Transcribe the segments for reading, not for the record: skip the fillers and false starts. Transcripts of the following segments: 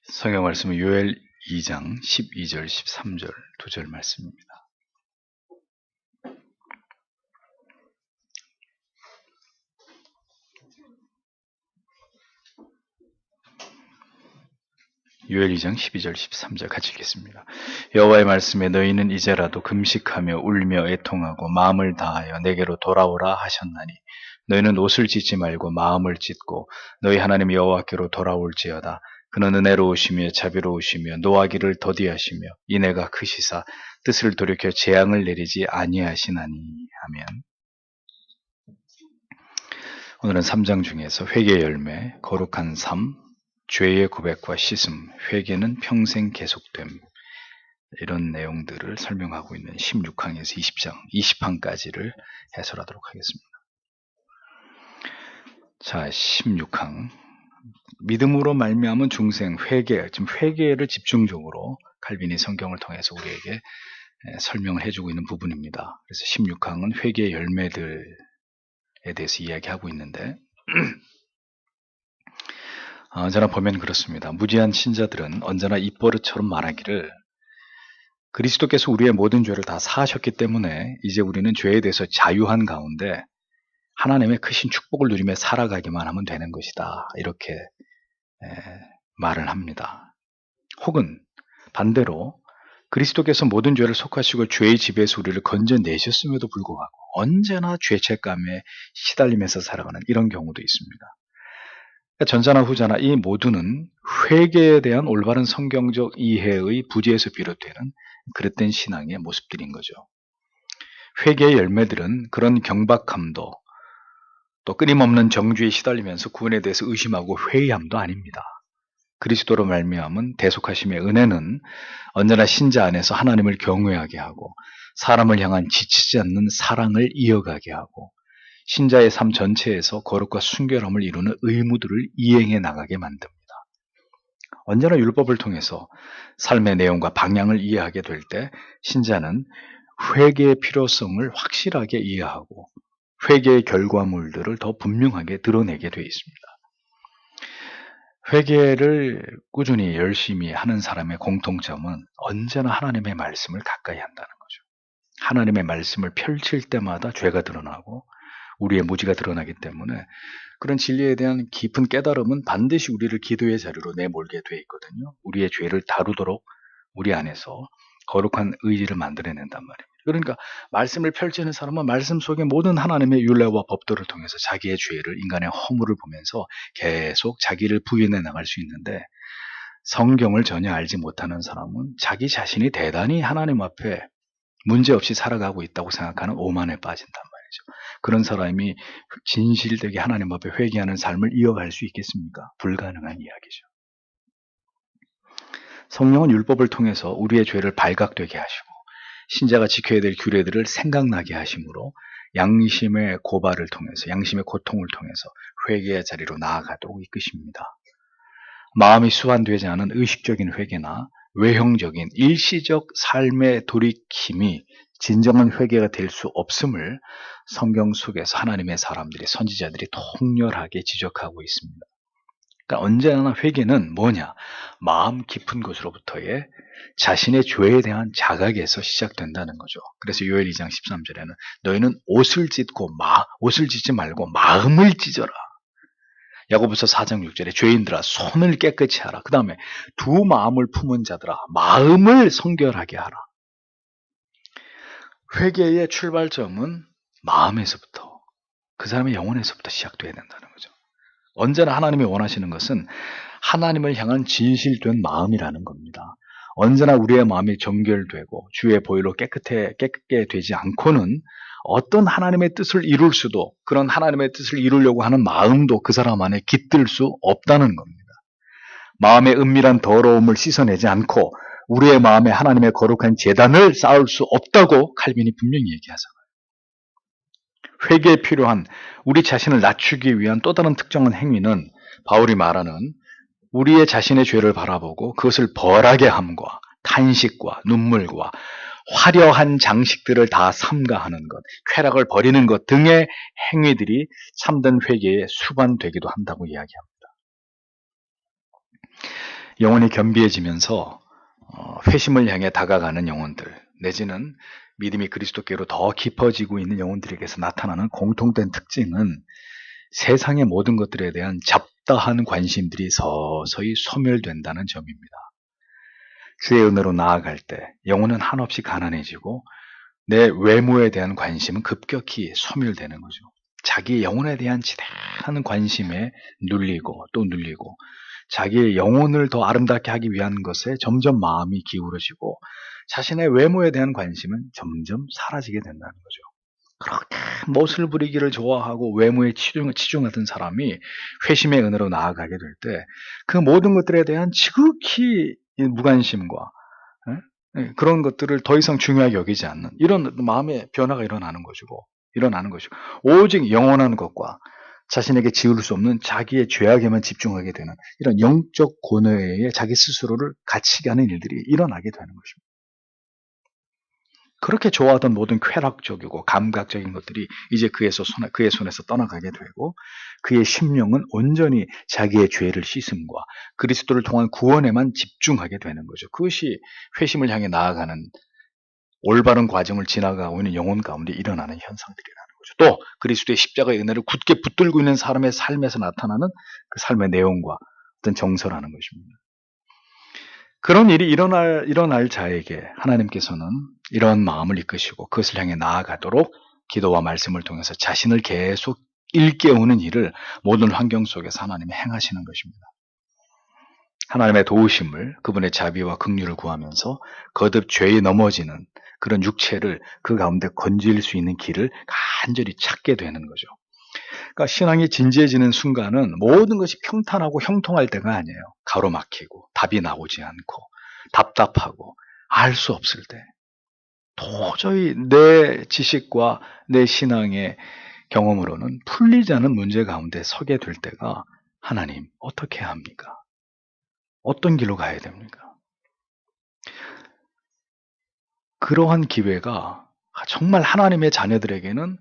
성경 말씀은 요엘 2장 12절, 13절, 2절 말씀입니다. 요엘 2장 12절, 13절 같이 읽겠습니다. 여호와의 말씀에 너희는 이제라도 금식하며 울며 애통하고 마음을 다하여 내게로 돌아오라 하셨나니 너희는 옷을 찢지 말고 마음을 찢고 너희 하나님 여호와께로 돌아올지어다. 그는 은혜로우시며 자비로우시며 노하기를 더디하시며 인애가 크시사 뜻을 돌이켜 재앙을 내리지 아니하시나니. 아멘. 오늘은 3장 중에서 회개 열매, 거룩한 삶, 죄의 고백과 씻음, 회개는 평생 계속됨, 이런 내용들을 설명하고 있는 16강에서 20장, 20항까지를 해설하도록 하겠습니다. 자, 16항. 믿음으로 말미암은 중생, 회개, 지금 회개를 집중적으로 칼빈이 성경을 통해서 우리에게 설명을 해주고 있는 부분입니다. 그래서 16항은 회개의 열매들에 대해서 이야기하고 있는데, 언제나 보면 그렇습니다. 무지한 신자들은 언제나 입버릇처럼 말하기를 그리스도께서 우리의 모든 죄를 다 사하셨기 때문에 이제 우리는 죄에 대해서 자유한 가운데 하나님의 크신 축복을 누리며 살아가기만 하면 되는 것이다. 이렇게 말을 합니다. 혹은 반대로 그리스도께서 모든 죄를 속하시고 죄의 지배에서 우리를 건져내셨음에도 불구하고 언제나 죄책감에 시달리면서 살아가는 이런 경우도 있습니다. 전자나 후자나 이 모두는 회개에 대한 올바른 성경적 이해의 부재에서 비롯되는 그릇된 신앙의 모습들인 거죠. 회개의 열매들은 그런 경박함도 또 끊임없는 정죄에 시달리면서 구원에 대해서 의심하고 회의함도 아닙니다. 그리스도로 말미암은 대속하심의 은혜는 언제나 신자 안에서 하나님을 경외하게 하고 사람을 향한 지치지 않는 사랑을 이어가게 하고 신자의 삶 전체에서 거룩과 순결함을 이루는 의무들을 이행해 나가게 만듭니다. 언제나 율법을 통해서 삶의 내용과 방향을 이해하게 될 때 신자는 회개의 필요성을 확실하게 이해하고 회개의 결과물들을 더 분명하게 드러내게 되어 있습니다. 회개를 꾸준히 열심히 하는 사람의 공통점은 언제나 하나님의 말씀을 가까이 한다는 거죠. 하나님의 말씀을 펼칠 때마다 죄가 드러나고 우리의 무지가 드러나기 때문에 그런 진리에 대한 깊은 깨달음은 반드시 우리를 기도의 자리로 내몰게 돼 있거든요. 우리의 죄를 다루도록 우리 안에서 거룩한 의지를 만들어낸단 말입니다. 그러니까 말씀을 펼치는 사람은 말씀 속의 모든 하나님의 율례와 법도를 통해서 자기의 죄를, 인간의 허물을 보면서 계속 자기를 부인해 나갈 수 있는데, 성경을 전혀 알지 못하는 사람은 자기 자신이 대단히 하나님 앞에 문제없이 살아가고 있다고 생각하는 오만에 빠진단 말이죠. 그런 사람이 진실되게 하나님 앞에 회개하는 삶을 이어갈 수 있겠습니까? 불가능한 이야기죠. 성령은 율법을 통해서 우리의 죄를 발각되게 하시고 신자가 지켜야 될 규례들을 생각나게 하심으로 양심의 고발을 통해서, 양심의 고통을 통해서 회개의 자리로 나아가도록 이끄십니다. 마음이 수반되지 않은 의식적인 회개나 외형적인 일시적 삶의 돌이킴이 진정한 회개가 될 수 없음을 성경 속에서 하나님의 사람들이, 선지자들이 통렬하게 지적하고 있습니다. 그러니까 언제나 회개는 뭐냐? 마음 깊은 곳으로부터의 자신의 죄에 대한 자각에서 시작된다는 거죠. 그래서 요엘 2장 13절에는 너희는 옷을 찢지 말고 마음을 찢어라. 야고보서 4장 6절에 죄인들아 손을 깨끗이 하라. 그 다음에 두 마음을 품은 자들아 마음을 성결하게 하라. 회개의 출발점은 마음에서부터, 그 사람의 영혼에서부터 시작돼야 된다는 거죠. 언제나 하나님이 원하시는 것은 하나님을 향한 진실된 마음이라는 겁니다. 언제나 우리의 마음이 정결되고 주의 보혈로 깨끗게 되지 않고는 어떤 하나님의 뜻을 이룰 수도, 그런 하나님의 뜻을 이루려고 하는 마음도 그 사람 안에 깃들 수 없다는 겁니다. 마음의 은밀한 더러움을 씻어내지 않고 우리의 마음에 하나님의 거룩한 제단을 쌓을 수 없다고 칼빈이 분명히 얘기하잖아요. 회개에 필요한 우리 자신을 낮추기 위한 또 다른 특정한 행위는 바울이 말하는 우리의 자신의 죄를 바라보고 그것을 벌하게 함과 탄식과 눈물과 화려한 장식들을 다 삼가하는 것, 쾌락을 버리는 것 등의 행위들이 참된 회개의 수반되기도 한다고 이야기합니다. 영혼이 겸비해지면서 회심을 향해 다가가는 영혼들, 내지는 믿음이 그리스도께로 더 깊어지고 있는 영혼들에게서 나타나는 공통된 특징은 세상의 모든 것들에 대한 잡다한 관심들이 서서히 소멸된다는 점입니다. 주의 은혜로 나아갈 때 영혼은 한없이 가난해지고 내 외모에 대한 관심은 급격히 소멸되는 거죠. 자기의 영혼에 대한 지대한 관심에 눌리고 또 눌리고 자기의 영혼을 더 아름답게 하기 위한 것에 점점 마음이 기울어지고 자신의 외모에 대한 관심은 점점 사라지게 된다는 거죠. 그렇게 멋을 부리기를 좋아하고 외모에 치중하던 사람이 회심의 은혜로 나아가게 될 때 그 모든 것들에 대한 지극히 무관심과 그런 것들을 더 이상 중요하게 여기지 않는 이런 마음의 변화가 일어나는 것이고 오직 영원한 것과 자신에게 지울 수 없는 자기의 죄악에만 집중하게 되는 이런 영적 고뇌에 자기 스스로를 갇히게 하는 일들이 일어나게 되는 것입니다. 그렇게 좋아하던 모든 쾌락적이고 감각적인 것들이 이제 그의 손에서 떠나가게 되고 그의 심령은 온전히 자기의 죄를 씻음과 그리스도를 통한 구원에만 집중하게 되는 거죠. 그것이 회심을 향해 나아가는 올바른 과정을 지나가고 있는 영혼 가운데 일어나는 현상들이라는 거죠. 또 그리스도의 십자가의 은혜를 굳게 붙들고 있는 사람의 삶에서 나타나는 그 삶의 내용과 어떤 정서라는 것입니다. 그런 일이 일어날 자에게 하나님께서는 이런 마음을 이끄시고 그것을 향해 나아가도록 기도와 말씀을 통해서 자신을 계속 일깨우는 일을 모든 환경 속에서 하나님이 행하시는 것입니다. 하나님의 도우심을 그분의 자비와 긍휼을 구하면서 거듭 죄에 넘어지는 그런 육체를 그 가운데 건질 수 있는 길을 간절히 찾게 되는 거죠. 그러니까 신앙이 진지해지는 순간은 모든 것이 평탄하고 형통할 때가 아니에요. 가로막히고 답이 나오지 않고 답답하고 알 수 없을 때 도저히 내 지식과 내 신앙의 경험으로는 풀리지 않은 문제 가운데 서게 될 때가 하나님 어떻게 해야 합니까? 어떤 길로 가야 됩니까? 그러한 기회가 정말 하나님의 자녀들에게는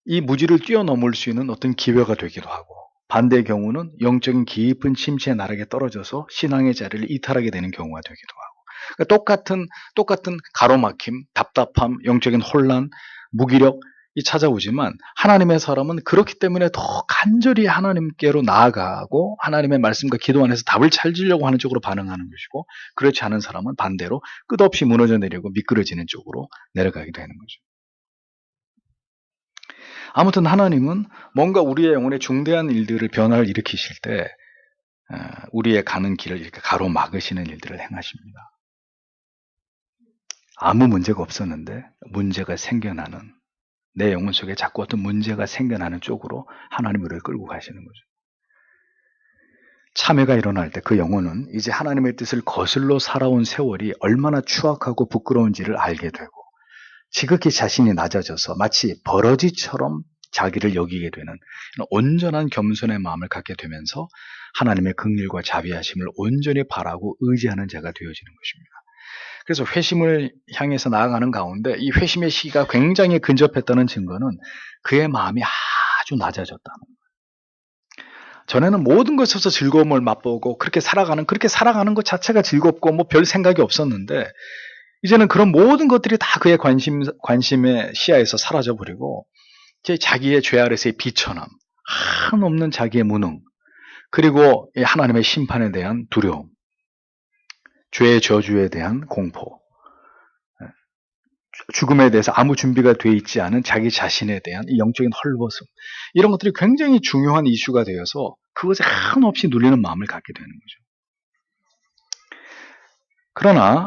이 무지를 뛰어넘을 수 있는 어떤 기회가 되기도 하고 반대의 경우는 영적인 깊은 침체의 나락에 떨어져서 신앙의 자리를 이탈하게 되는 경우가 되기도 하고 그러니까 똑같은 가로막힘, 답답함, 영적인 혼란, 무기력이 찾아오지만 하나님의 사람은 그렇기 때문에 더 간절히 하나님께로 나아가고 하나님의 말씀과 기도 안에서 답을 찾으려고 하는 쪽으로 반응하는 것이고 그렇지 않은 사람은 반대로 끝없이 무너져 내리고 미끄러지는 쪽으로 내려가게 되는 거죠. 아무튼 하나님은 뭔가 우리의 영혼에 중대한 일들을 변화를 일으키실 때 우리의 가는 길을 이렇게 가로막으시는 일들을 행하십니다. 아무 문제가 없었는데 문제가 생겨나는 내 영혼 속에 자꾸 어떤 문제가 생겨나는 쪽으로 하나님 우리를 끌고 가시는 거죠. 참회가 일어날 때 그 영혼은 이제 하나님의 뜻을 거슬러 살아온 세월이 얼마나 추악하고 부끄러운지를 알게 되고 지극히 자신이 낮아져서 마치 버러지처럼 자기를 여기게 되는 온전한 겸손의 마음을 갖게 되면서 하나님의 긍휼과 자비하심을 온전히 바라고 의지하는 자가 되어지는 것입니다. 그래서 회심을 향해서 나아가는 가운데 이 회심의 시기가 굉장히 근접했다는 증거는 그의 마음이 아주 낮아졌다는 거예요. 전에는 모든 것에서 즐거움을 맛보고 그렇게 살아가는 것 자체가 즐겁고 뭐 별 생각이 없었는데 이제는 그런 모든 것들이 다 그의 관심의 시야에서 사라져버리고 이제 자기의 죄 아래서의 비천함, 한없는 자기의 무능, 그리고 하나님의 심판에 대한 두려움, 죄의 저주에 대한 공포, 죽음에 대해서 아무 준비가 되어 있지 않은 자기 자신에 대한 이 영적인 헐벗음, 이런 것들이 굉장히 중요한 이슈가 되어서 그것에 한없이 눌리는 마음을 갖게 되는 거죠.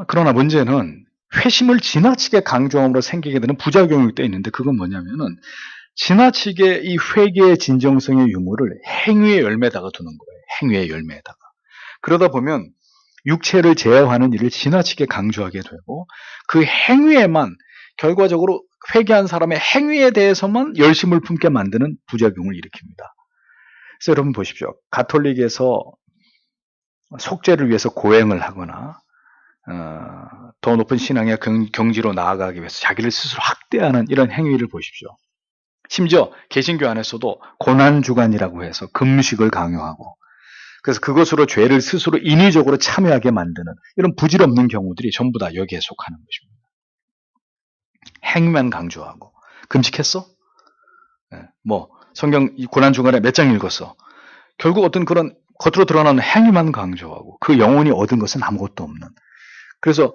그러나 문제는 회심을 지나치게 강조함으로 생기게 되는 부작용이 또 있는데 그건 뭐냐면은 지나치게 이 회개의 진정성의 유무를 행위의 열매에다가 두는 거예요. 행위의 열매에다가. 그러다 보면 육체를 제어하는 일을 지나치게 강조하게 되고 그 행위에만 결과적으로 회개한 사람의 행위에 대해서만 열심을 품게 만드는 부작용을 일으킵니다. 그래서 여러분 보십시오. 가톨릭에서 속죄를 위해서 고행을 하거나 더 높은 신앙의 경지로 나아가기 위해서 자기를 스스로 학대하는 이런 행위를 보십시오. 심지어 개신교 안에서도 고난주간이라고 해서 금식을 강요하고 그래서 그것으로 죄를 스스로 인위적으로 참여하게 만드는 이런 부질없는 경우들이 전부 다 여기에 속하는 것입니다. 행위만 강조하고. 금식했어? 성경 고난주간에 몇 장 읽었어? 결국 어떤 그런 겉으로 드러나는 행위만 강조하고 그 영혼이 얻은 것은 아무것도 없는. 그래서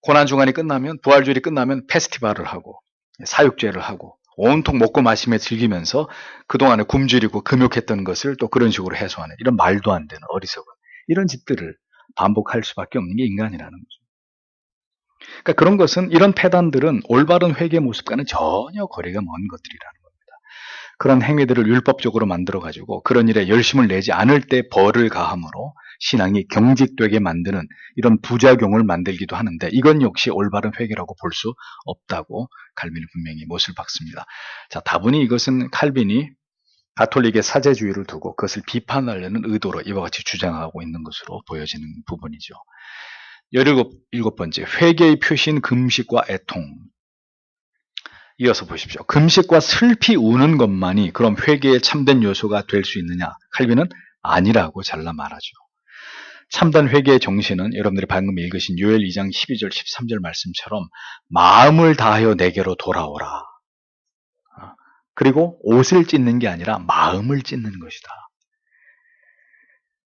고난주간이 끝나면, 부활주일이 끝나면 페스티벌을 하고 사육제를 하고 온통 먹고 마시며 즐기면서 그동안에 굶주리고 금욕했던 것을 또 그런 식으로 해소하는 이런 말도 안 되는 어리석은 이런 짓들을 반복할 수밖에 없는 게 인간이라는 거죠. 그러니까 그런 것은, 이런 패단들은 올바른 회개 모습과는 전혀 거리가 먼 것들이라는 겁니다. 그런 행위들을 율법적으로 만들어가지고 그런 일에 열심을 내지 않을 때 벌을 가함으로 신앙이 경직되게 만드는 이런 부작용을 만들기도 하는데, 이건 역시 올바른 회개라고 볼 수 없다고 칼빈이 분명히 못을 박습니다. 자, 다분히 이것은 칼빈이 가톨릭의 사제주의를 두고 그것을 비판하려는 의도로 이와 같이 주장하고 있는 것으로 보여지는 부분이죠. 17번째, 회개의 표시인 금식과 애통. 이어서 보십시오. 금식과 슬피 우는 것만이 그럼 회개의 참된 요소가 될 수 있느냐? 칼빈은 아니라고 잘라 말하죠. 참된 회개의 정신은 여러분들이 방금 읽으신 요엘 2장 12절 13절 말씀처럼 마음을 다하여 내게로 돌아오라. 그리고 옷을 찢는 게 아니라 마음을 찢는 것이다.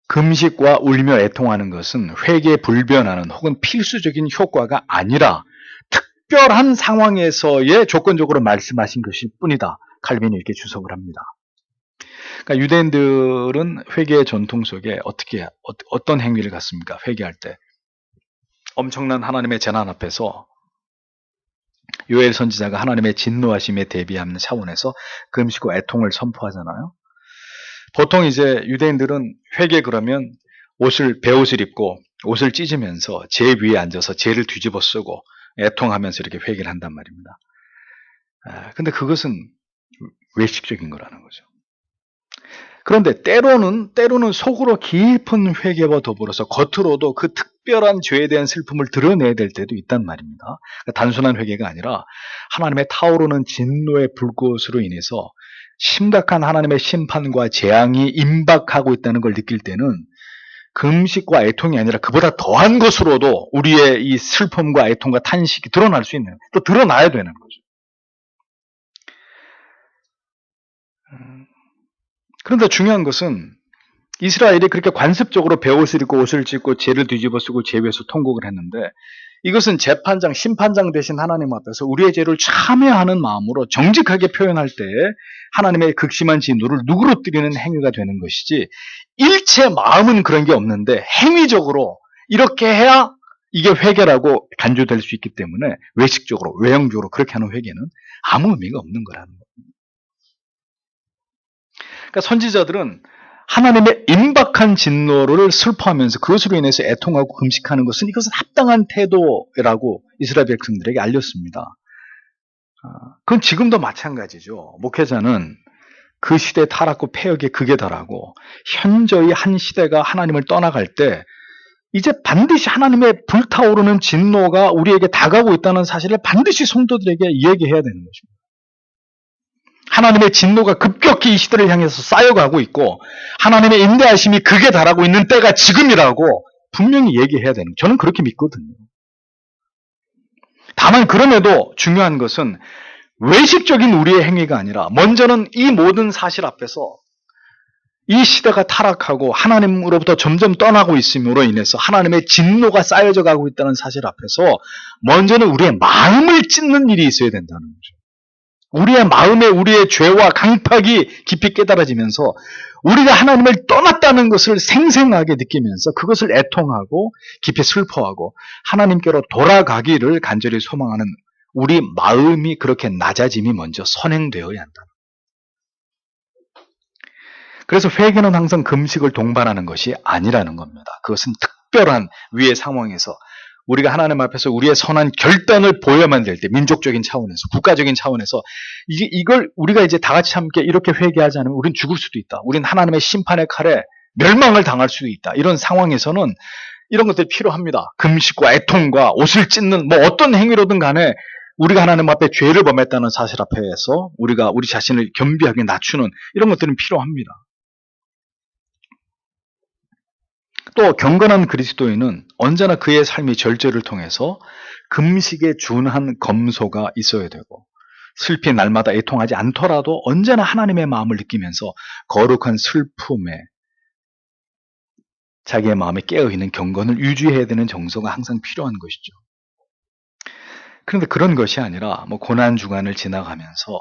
금식과 울며 애통하는 것은 회개에 불변하는 혹은 필수적인 효과가 아니라 특별한 상황에서의 조건적으로 말씀하신 것일 뿐이다. 칼빈이 이렇게 주석을 합니다. 그러니까 유대인들은 회개의 전통 속에 어떤 행위를 갖습니까? 회개할 때 엄청난 하나님의 재난 앞에서 요엘 선지자가 하나님의 진노하심에 대비하는 차원에서 금식과 애통을 선포하잖아요. 보통 이제 유대인들은 회개 그러면 배옷을 입고 옷을 찢으면서 제 위에 앉아서 제를 뒤집어 쓰고 애통하면서 이렇게 회개를 한단 말입니다. 근데 그것은 외식적인 거라는 거죠. 그런데 때로는 속으로 깊은 회개와 더불어서 겉으로도 그 특별한 죄에 대한 슬픔을 드러내야 될 때도 있단 말입니다. 그러니까 단순한 회개가 아니라 하나님의 타오르는 진노의 불꽃으로 인해서 심각한 하나님의 심판과 재앙이 임박하고 있다는 걸 느낄 때는 금식과 애통이 아니라 그보다 더한 것으로도 우리의 이 슬픔과 애통과 탄식이 드러날 수 있는, 또 드러나야 되는 거죠. 그런데 중요한 것은 이스라엘이 그렇게 관습적으로 베옷을 입고 옷을 찢고 죄를 뒤집어 쓰고 죄 위에서 통곡을 했는데, 이것은 재판장, 심판장 대신 하나님 앞에서 우리의 죄를 참여하는 마음으로 정직하게 표현할 때 하나님의 극심한 진노를 누그러뜨리는 행위가 되는 것이지, 일체 마음은 그런 게 없는데 행위적으로 이렇게 해야 이게 회개라고 간주될 수 있기 때문에 외식적으로, 외형적으로 그렇게 하는 회개는 아무 의미가 없는 거라는 겁니다. 그러니까 선지자들은 하나님의 임박한 진노를 슬퍼하면서 그것으로 인해서 애통하고 금식하는 것은 이것은 합당한 태도라고 이스라엘 백성들에게 알렸습니다. 그건 지금도 마찬가지죠. 목회자는 그 시대의 타락과 폐역의 극에 달하고 현저히 한 시대가 하나님을 떠나갈 때 이제 반드시 하나님의 불타오르는 진노가 우리에게 다가오고 있다는 사실을 반드시 성도들에게 이야기해야 되는 것입니다. 하나님의 진노가 급격히 이 시대를 향해서 쌓여가고 있고 하나님의 인내하심이 극에 달하고 있는 때가 지금이라고 분명히 얘기해야 되는 거예요. 저는 그렇게 믿거든요. 다만 그럼에도 중요한 것은 외식적인 우리의 행위가 아니라 먼저는 이 모든 사실 앞에서 이 시대가 타락하고 하나님으로부터 점점 떠나고 있음으로 인해서 하나님의 진노가 쌓여져 가고 있다는 사실 앞에서 먼저는 우리의 마음을 찢는 일이 있어야 된다는 거죠. 우리의 마음에 우리의 죄와 강팍이 깊이 깨달아지면서 우리가 하나님을 떠났다는 것을 생생하게 느끼면서 그것을 애통하고 깊이 슬퍼하고 하나님께로 돌아가기를 간절히 소망하는 우리 마음이 그렇게 낮아짐이 먼저 선행되어야 한다. 그래서 회개는 항상 금식을 동반하는 것이 아니라는 겁니다. 그것은 특별한 위의 상황에서 우리가 하나님 앞에서 우리의 선한 결단을 보여야만 될 때, 민족적인 차원에서, 국가적인 차원에서 이걸 우리가 이제 다 같이 함께 이렇게 회개하지 않으면 우린 죽을 수도 있다. 우린 하나님의 심판의 칼에 멸망을 당할 수도 있다. 이런 상황에서는 이런 것들이 필요합니다. 금식과 애통과 옷을 찢는 어떤 행위로든 간에 우리가 하나님 앞에 죄를 범했다는 사실 앞에서 우리가 우리 자신을 겸비하게 낮추는 이런 것들은 필요합니다. 또 경건한 그리스도인은 언제나 그의 삶이 절제를 통해서 금식에 준한 검소가 있어야 되고, 슬피 날마다 애통하지 않더라도 언제나 하나님의 마음을 느끼면서 거룩한 슬픔에 자기의 마음에 깨어있는 경건을 유지해야 되는 정서가 항상 필요한 것이죠. 그런데 그런 것이 아니라 고난 주간을 지나가면서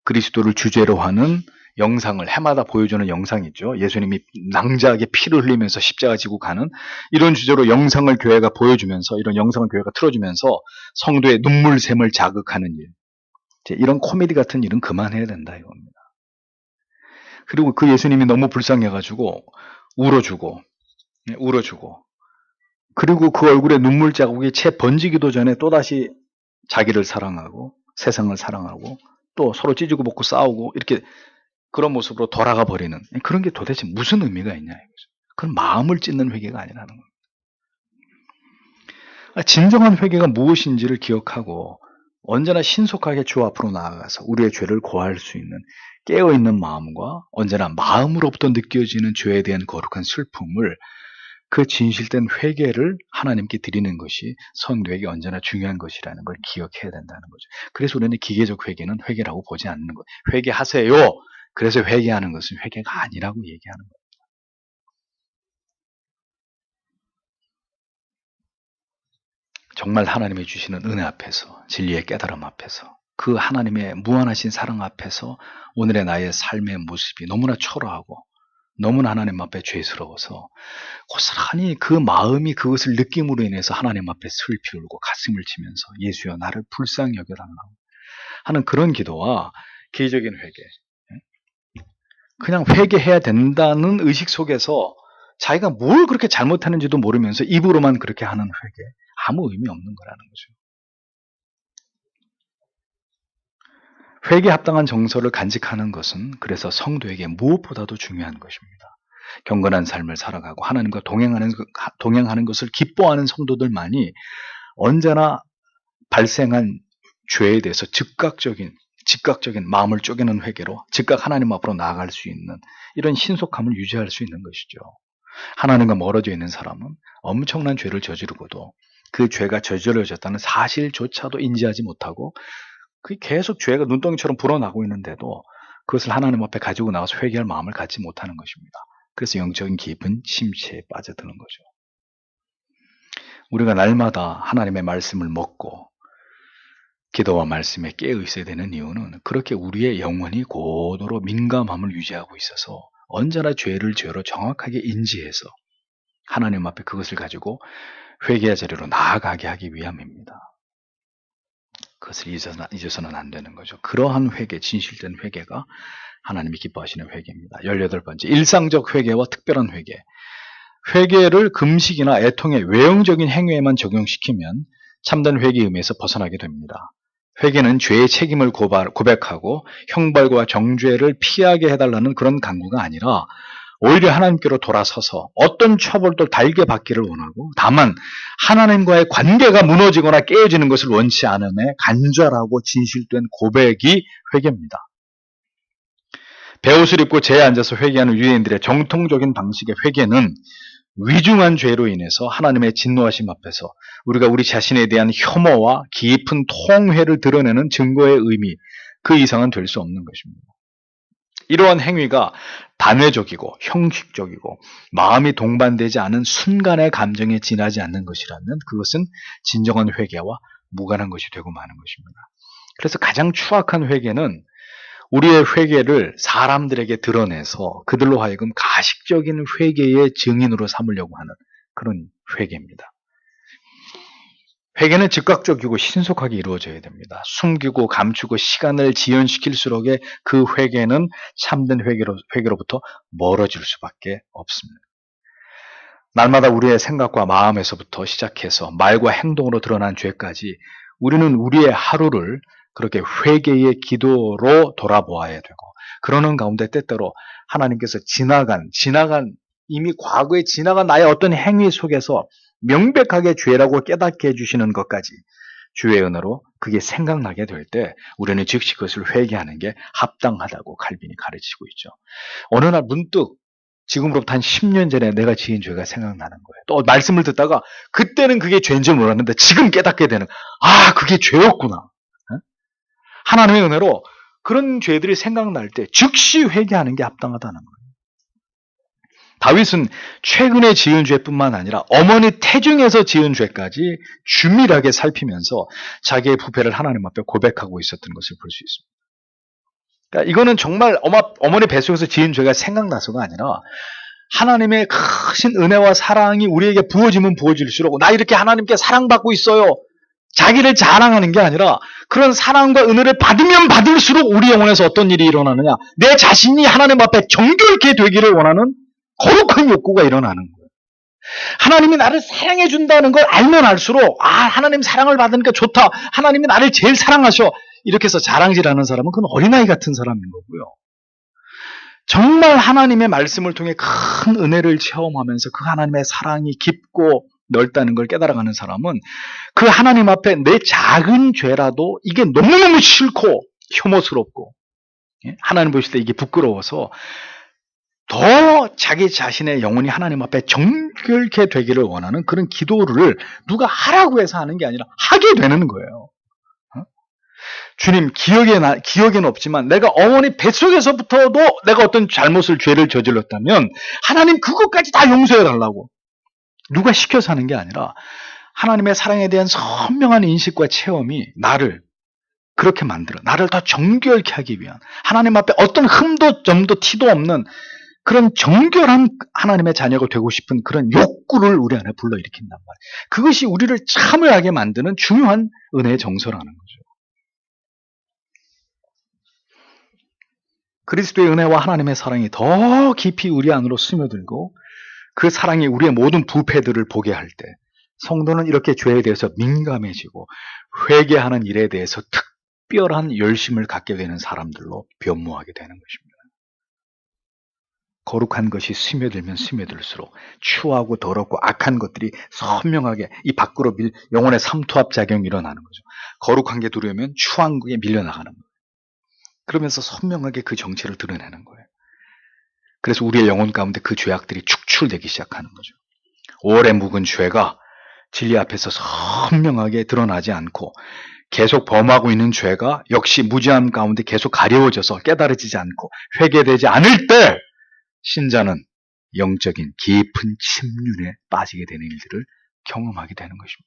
그리스도를 주제로 하는 영상을 해마다 보여주는 영상이 있죠. 예수님이 낭자하게 피를 흘리면서 십자가 지고 가는 이런 주제로 영상을 교회가 보여주면서, 이런 영상을 교회가 틀어주면서 성도의 눈물샘을 자극하는 일, 이런 코미디 같은 일은 그만해야 된다 이겁니다. 그리고 그 예수님이 너무 불쌍해가지고 울어주고 그리고 그 얼굴에 눈물 자국이 채 번지기도 전에 또다시 자기를 사랑하고 세상을 사랑하고 또 서로 찢고 볶고 싸우고 이렇게 그런 모습으로 돌아가 버리는, 그런 게 도대체 무슨 의미가 있냐 이거죠. 그건 마음을 찢는 회개가 아니라는 겁니다. 진정한 회개가 무엇인지를 기억하고 언제나 신속하게 주 앞으로 나아가서 우리의 죄를 고할 수 있는 깨어있는 마음과 언제나 마음으로부터 느껴지는 죄에 대한 거룩한 슬픔을, 그 진실된 회개를 하나님께 드리는 것이 성도에게 언제나 중요한 것이라는 걸 기억해야 된다는 거죠. 그래서 우리는 기계적 회개는 회개라고 보지 않는 거예요. 회개하세요. 그래서 회개하는 것은 회개가 아니라고 얘기하는 거예요. 정말 하나님이 주시는 은혜 앞에서, 진리의 깨달음 앞에서, 그 하나님의 무한하신 사랑 앞에서 오늘의 나의 삶의 모습이 너무나 초라하고 너무나 하나님 앞에 죄스러워서 고스란히 그 마음이 그것을 느낌으로 인해서 하나님 앞에 슬피 울고 가슴을 치면서 예수여 나를 불쌍히 여겨달라고 하는 그런 기도와 기적인 회개, 그냥 회개해야 된다는 의식 속에서 자기가 뭘 그렇게 잘못하는지도 모르면서 입으로만 그렇게 하는 회개, 아무 의미 없는 거라는 거죠. 회개에 합당한 정서를 간직하는 것은 그래서 성도에게 무엇보다도 중요한 것입니다. 경건한 삶을 살아가고 하나님과 동행하는 것을 기뻐하는 성도들만이 언제나 발생한 죄에 대해서 즉각적인 마음을 쪼개는 회개로 즉각 하나님 앞으로 나아갈 수 있는 이런 신속함을 유지할 수 있는 것이죠. 하나님과 멀어져 있는 사람은 엄청난 죄를 저지르고도 그 죄가 저질러졌다는 사실조차도 인지하지 못하고 그게 계속 죄가 눈덩이처럼 불어나고 있는데도 그것을 하나님 앞에 가지고 나가서 회개할 마음을 갖지 못하는 것입니다. 그래서 영적인 깊은 침체에 빠져드는 거죠. 우리가 날마다 하나님의 말씀을 먹고 기도와 말씀에 깨어 있어야 되는 이유는 그렇게 우리의 영혼이 고도로 민감함을 유지하고 있어서 언제나 죄를 죄로 정확하게 인지해서 하나님 앞에 그것을 가지고 회개의 자리로 나아가게 하기 위함입니다. 그것을 잊어서는 안 되는 거죠. 그러한 회개, 진실된 회개가 하나님이 기뻐하시는 회개입니다. 18번째, 일상적 회개와 특별한 회개. 회개를 금식이나 애통의 외형적인 행위에만 적용시키면 참된 회개의 의미에서 벗어나게 됩니다. 회개는 죄의 책임을 고백하고 형벌과 정죄를 피하게 해달라는 그런 강구가 아니라 오히려 하나님께로 돌아서서 어떤 처벌도 달게 받기를 원하고 다만 하나님과의 관계가 무너지거나 깨어지는 것을 원치 않음에 간절하고 진실된 고백이 회개입니다. 베옷을 입고 제에 앉아서 회개하는 유대인들의 정통적인 방식의 회개는 위중한 죄로 인해서 하나님의 진노하심 앞에서 우리가 우리 자신에 대한 혐오와 깊은 통회를 드러내는 증거의 의미, 그 이상은 될 수 없는 것입니다. 이러한 행위가 단회적이고 형식적이고 마음이 동반되지 않은 순간의 감정에 지나지 않는 것이라면 그것은 진정한 회개와 무관한 것이 되고 마는 것입니다. 그래서 가장 추악한 회개는 우리의 회개를 사람들에게 드러내서 그들로 하여금 가식적인 회개의 증인으로 삼으려고 하는 그런 회개입니다. 회개는 즉각적이고 신속하게 이루어져야 됩니다. 숨기고 감추고 시간을 지연시킬수록에 그 회개는 참된 회개로부터 멀어질 수밖에 없습니다. 날마다 우리의 생각과 마음에서부터 시작해서 말과 행동으로 드러난 죄까지 우리는 우리의 하루를 그렇게 회개의 기도로 돌아보아야 되고, 그러는 가운데 때때로 하나님께서 이미 과거에 지나간 나의 어떤 행위 속에서 명백하게 죄라고 깨닫게 해주시는 것까지 주의 은혜로 그게 생각나게 될 때 우리는 즉시 그것을 회개하는 게 합당하다고 칼빈이 가르치고 있죠. 어느 날 문득 지금으로부터 한 10년 전에 내가 지은 죄가 생각나는 거예요. 또 말씀을 듣다가 그때는 그게 죄인 줄 몰랐는데 지금 깨닫게 되는, 아, 그게 죄였구나. 하나님의 은혜로 그런 죄들이 생각날 때 즉시 회개하는 게 합당하다는 거예요. 다윗은 최근에 지은 죄뿐만 아니라 어머니 태중에서 지은 죄까지 주밀하게 살피면서 자기의 부패를 하나님 앞에 고백하고 있었던 것을 볼 수 있습니다. 그러니까 이거는 정말 어머니 뱃속에서 지은 죄가 생각나서가 아니라 하나님의 크신 은혜와 사랑이 우리에게 부어지면 부어질수록 나 이렇게 하나님께 사랑받고 있어요. 자기를 자랑하는 게 아니라 그런 사랑과 은혜를 받으면 받을수록 우리 영혼에서 어떤 일이 일어나느냐. 내 자신이 하나님 앞에 정결케 되기를 원하는 거룩한 욕구가 일어나는 거예요. 하나님이 나를 사랑해 준다는 걸 알면 알수록 하나님 사랑을 받으니까 좋다. 하나님이 나를 제일 사랑하셔. 이렇게 해서 자랑질하는 사람은 그건 어린아이 같은 사람인 거고요. 정말 하나님의 말씀을 통해 큰 은혜를 체험하면서 그 하나님의 사랑이 깊고 넓다는 걸 깨달아가는 사람은 그 하나님 앞에 내 작은 죄라도 이게 너무너무 싫고 혐오스럽고 하나님 보실 때 이게 부끄러워서 더 자기 자신의 영혼이 하나님 앞에 정결케 되기를 원하는 그런 기도를 누가 하라고 해서 하는 게 아니라 하게 되는 거예요. 주님, 기억에는 없지만 내가 어머니 뱃속에서부터도 내가 어떤 죄를 저질렀다면 하나님 그것까지 다 용서해 달라고. 누가 시켜서 하는 게 아니라 하나님의 사랑에 대한 선명한 인식과 체험이 나를 그렇게 만들어. 나를 더 정결케 하기 위한 하나님 앞에 어떤 흠도 점도 티도 없는 그런 정결한 하나님의 자녀가 되고 싶은 그런 욕구를 우리 안에 불러일으킨단 말이에요. 그것이 우리를 참여하게 만드는 중요한 은혜의 정서라는 거죠. 그리스도의 은혜와 하나님의 사랑이 더 깊이 우리 안으로 스며들고 그 사랑이 우리의 모든 부패들을 보게 할 때 성도는 이렇게 죄에 대해서 민감해지고 회개하는 일에 대해서 특별한 열심을 갖게 되는 사람들로 변모하게 되는 것입니다. 거룩한 것이 스며들면 스며들수록 추하고 더럽고 악한 것들이 선명하게 이 밖으로 영혼의 삼투압 작용이 일어나는 거죠. 거룩한 게 들어오면 추한 게 밀려나가는 거예요. 그러면서 선명하게 그 정체를 드러내는 거예요. 그래서 우리의 영혼 가운데 그 죄악들이 축출되기 시작하는 거죠. 오래 묵은 죄가 진리 앞에서 선명하게 드러나지 않고 계속 범하고 있는 죄가 역시 무지함 가운데 계속 가려워져서 깨달아지지 않고 회개되지 않을 때 신자는 영적인 깊은 침륜에 빠지게 되는 일들을 경험하게 되는 것입니다.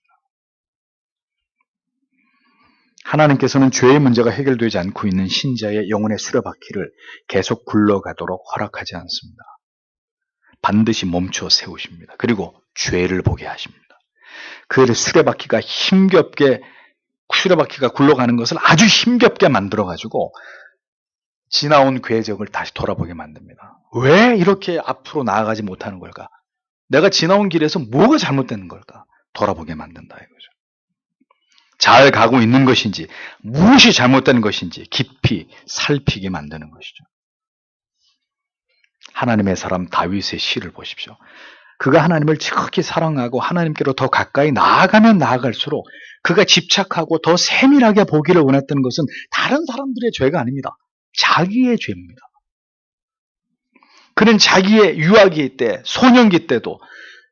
하나님께서는 죄의 문제가 해결되지 않고 있는 신자의 영혼의 수레바퀴를 계속 굴러가도록 허락하지 않습니다. 반드시 멈춰 세우십니다. 그리고 죄를 보게 하십니다. 그 수레바퀴가 굴러가는 것을 아주 힘겹게 만들어가지고 지나온 궤적을 다시 돌아보게 만듭니다. 왜 이렇게 앞으로 나아가지 못하는 걸까? 내가 지나온 길에서 뭐가 잘못된 걸까? 돌아보게 만든다 이거죠. 잘 가고 있는 것인지 무엇이 잘못된 것인지 깊이 살피게 만드는 것이죠. 하나님의 사람 다윗의 시를 보십시오. 그가 하나님을 지극히 사랑하고 하나님께로 더 가까이 나아가면 나아갈수록 그가 집착하고 더 세밀하게 보기를 원했던 것은 다른 사람들의 죄가 아닙니다. 자기의 죄입니다. 그는 자기의 유아기 때, 소년기 때도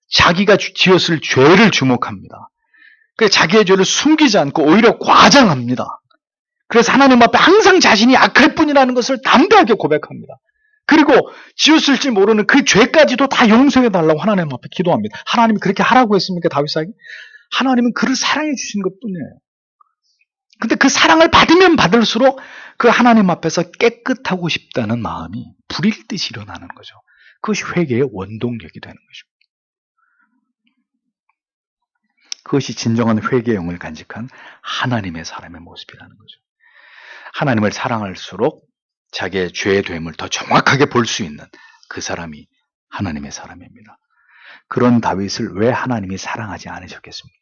자기가 지었을 죄를 주목합니다. 그래서 자기의 죄를 숨기지 않고 오히려 과장합니다. 그래서 하나님 앞에 항상 자신이 악할 뿐이라는 것을 담대하게 고백합니다. 그리고 지었을지 모르는 그 죄까지도 다 용서해달라고 하나님 앞에 기도합니다. 하나님이 그렇게 하라고 했습니까, 다윗에게? 하나님은 그를 사랑해 주신 것뿐이에요. 근데 그 사랑을 받으면 받을수록 그 하나님 앞에서 깨끗하고 싶다는 마음이 불일 듯이 일어나는 거죠. 그것이 회개의 원동력이 되는 것입니다. 그것이 진정한 회개의 영을 간직한 하나님의 사람의 모습이라는 거죠. 하나님을 사랑할수록 자기의 죄의 됨을 더 정확하게 볼 수 있는 그 사람이 하나님의 사람입니다. 그런 다윗을 왜 하나님이 사랑하지 않으셨겠습니까?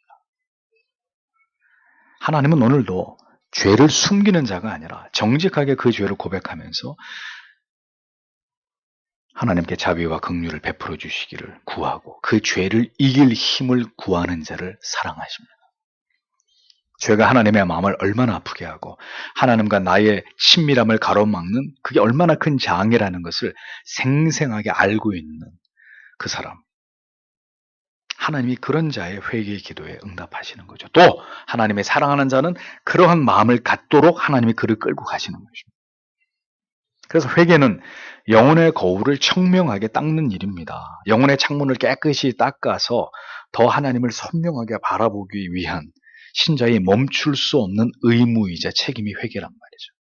하나님은 오늘도 죄를 숨기는 자가 아니라 정직하게 그 죄를 고백하면서 하나님께 자비와 긍휼을 베풀어 주시기를 구하고 그 죄를 이길 힘을 구하는 자를 사랑하십니다. 죄가 하나님의 마음을 얼마나 아프게 하고 하나님과 나의 친밀함을 가로막는 그게 얼마나 큰 장애라는 것을 생생하게 알고 있는 그 사람. 하나님이 그런 자의 회개의 기도에 응답하시는 거죠. 또 하나님의 사랑하는 자는 그러한 마음을 갖도록 하나님이 그를 끌고 가시는 것입니다. 그래서 회개는 영혼의 거울을 청명하게 닦는 일입니다. 영혼의 창문을 깨끗이 닦아서 더 하나님을 선명하게 바라보기 위한 신자의 멈출 수 없는 의무이자 책임이 회개란 말이죠.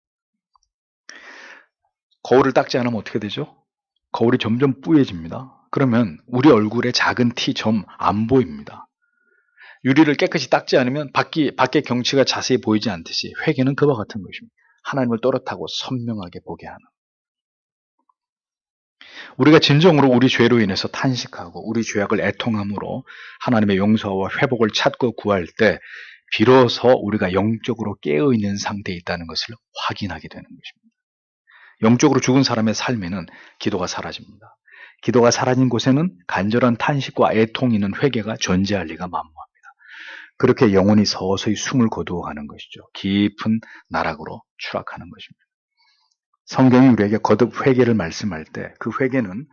거울을 닦지 않으면 어떻게 되죠? 거울이 점점 뿌얘집니다. 그러면 우리 얼굴에 작은 티 점 안 보입니다. 유리를 깨끗이 닦지 않으면 밖의 경치가 자세히 보이지 않듯이 회개는 그와 같은 것입니다. 하나님을 또렷하고 선명하게 보게 하는. 우리가 진정으로 우리 죄로 인해서 탄식하고 우리 죄악을 애통함으로 하나님의 용서와 회복을 찾고 구할 때 비로소 우리가 영적으로 깨어있는 상태에 있다는 것을 확인하게 되는 것입니다. 영적으로 죽은 사람의 삶에는 기도가 사라집니다. 기도가 사라진 곳에는 간절한 탄식과 애통이 있는 회개가 존재할 리가 만무합니다. 그렇게 영혼이 서서히 숨을 거두어가는 것이죠. 깊은 나락으로 추락하는 것입니다. 성경이 우리에게 거듭 회개를 말씀할 때 그 회개는